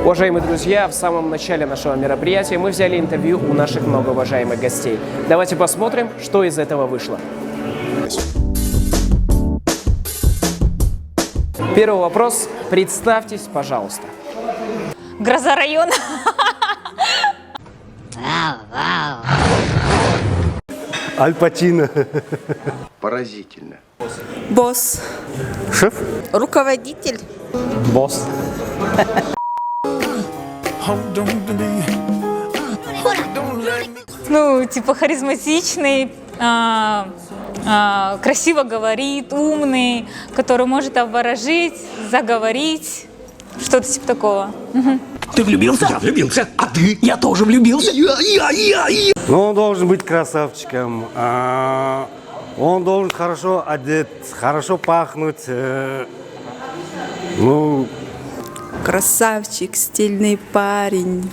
Уважаемые друзья, в самом начале нашего мероприятия мы взяли интервью у наших многоуважаемых гостей. Давайте посмотрим, что из этого вышло. Первый вопрос. Представьтесь, пожалуйста. Гроза района. Аль Пачино. Поразительно. Босс. Шеф? Руководитель. Босс. Ну, типа харизматичный, красиво говорит, умный, который может обворожить, заговорить, что-то типа такого. Ты влюбился? Я влюбился. А ты? Я тоже влюбился. Но он должен быть красавчиком. Он должен хорошо одет, хорошо пахнуть. Ну, Красавчик, стильный парень.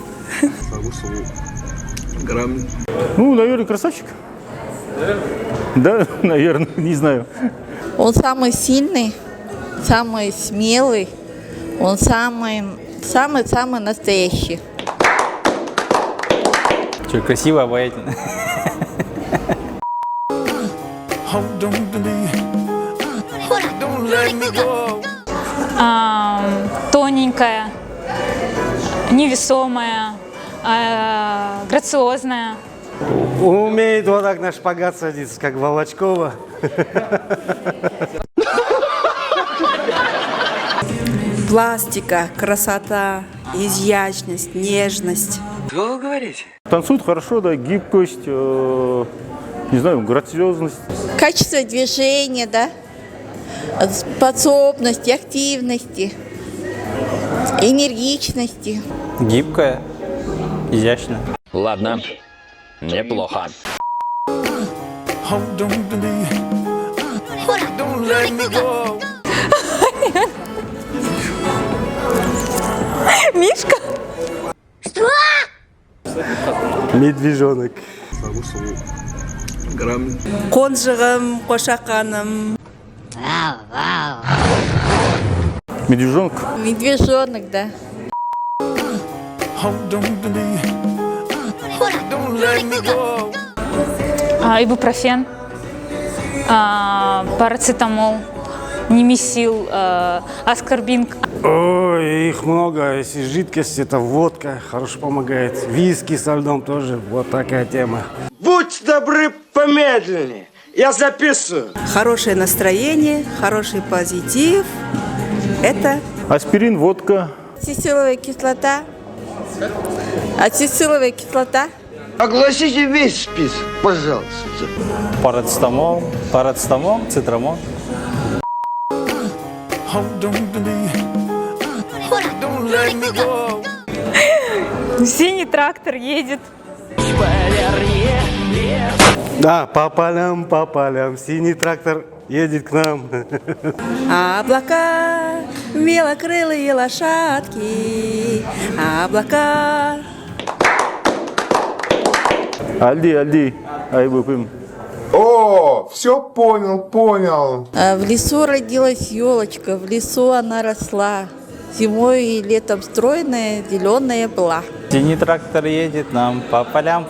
Ну, наверное, красавчик. Да, наверное, не знаю. Он самый сильный, самый смелый. Он самый настоящий. Что, красиво, обаятельно. Тоненькая, невесомая, грациозная. умеет вот так на шпагат садиться, как Волочкова. Пластика, красота, изящность, нежность. Что вы говорите? Танцует хорошо, да, гибкость, не знаю, грациозность. Качество движения, да? Способности, активности, энергичности. Гибкая, изящная. Ладно, неплохо. Мишка? Медвежонок. Конжығым, қошақаным. Медвежонок. Медвежонок, да. Ибупрофен, парацетамол, немесил, аскорбинг. Ой, их много. Если жидкость, это водка, хорошо помогает. Виски со льдом тоже, вот такая тема. Будьте добры, помедленнее. Я записываю. Хорошее настроение, хороший позитив. Это Аспирин, водка. ацетиловая кислота. Ацетиловая кислота. Огласите весь список, пожалуйста. Парацетамол, цитрамон. Синий трактор едет. Да, по полям, синий трактор едет к нам. Облака, белокрылые лошадки. Облака. Альди, айбыпым. О, все понял. В лесу родилась елочка, в лесу она росла. Зимой и летом стройная, зеленая была. Синий трактор едет нам по полям.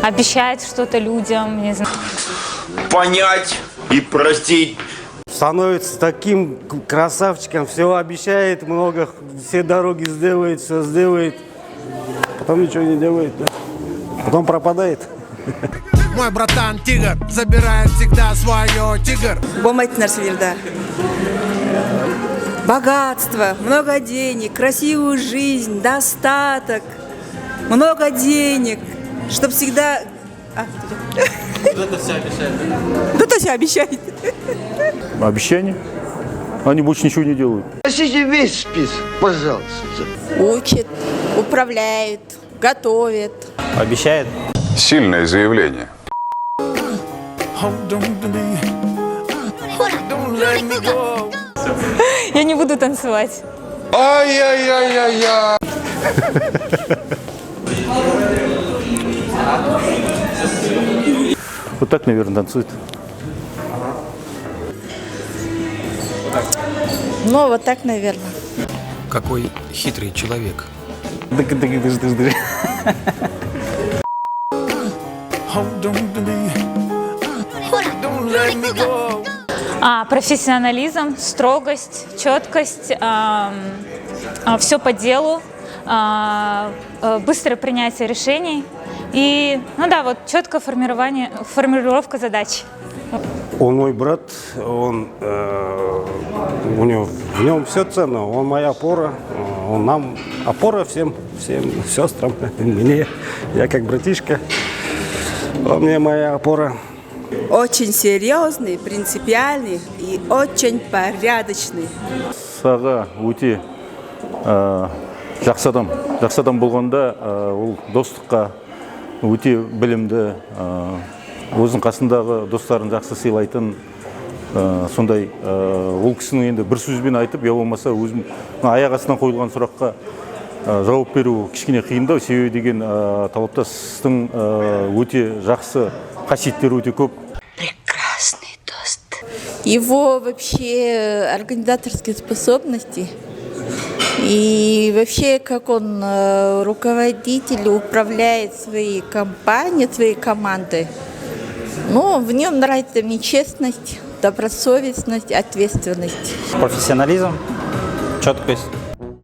Обещает что-то людям, не знаю. Понять и простить. Становится таким красавчиком, все обещает много, все дороги сделает, все сделает. Потом ничего не делает, да? Потом пропадает. Мой братан тигр забирает всегда свое, тигр. Болмайтын нәрселерді. Богатство, много денег, красивую жизнь, достаток, много денег, чтобы всегда... Кто-то все обещает. Кто-то все обещает. Обещания. Они больше ничего не делают. Огласите весь список, пожалуйста. Учат, управляют, готовят. Обещает. Сильное заявление. Я не буду танцевать. Ай-яй-яй-яй-яй. Вот так, наверное, танцует. Ну, вот так, наверное. Какой хитрый человек. Профессионализм, строгость, четкость, все по делу, быстрое принятие решений и, ну да, вот четкая формулировка задач. Он мой брат, он, в нем все ценно. Он моя опора, он нам опора всем сестрам, мне, я как братишка, он мне моя опора. Очень серьезный, принципиальный и очень порядочный. Саға өте жақсы адам болғанда ол достыққа өте білімді, өзінің қасындағы достарын жақсы сыйлайтын, сондай ол кісінің енді бір сөзбен айтып, я болмаса өзім аяқ астынан қойылған сұраққа жауап беру кішкене қиындау, себебі деген талаптастың өте жақсы қасиеттері өте көп. Прекрасный тост. Его вообще организаторские способности и вообще как он руководитель, управляет своей компанией, своей командой. Ну, в нем нравится мне честность, добросовестность, ответственность. Профессионализм, четкость.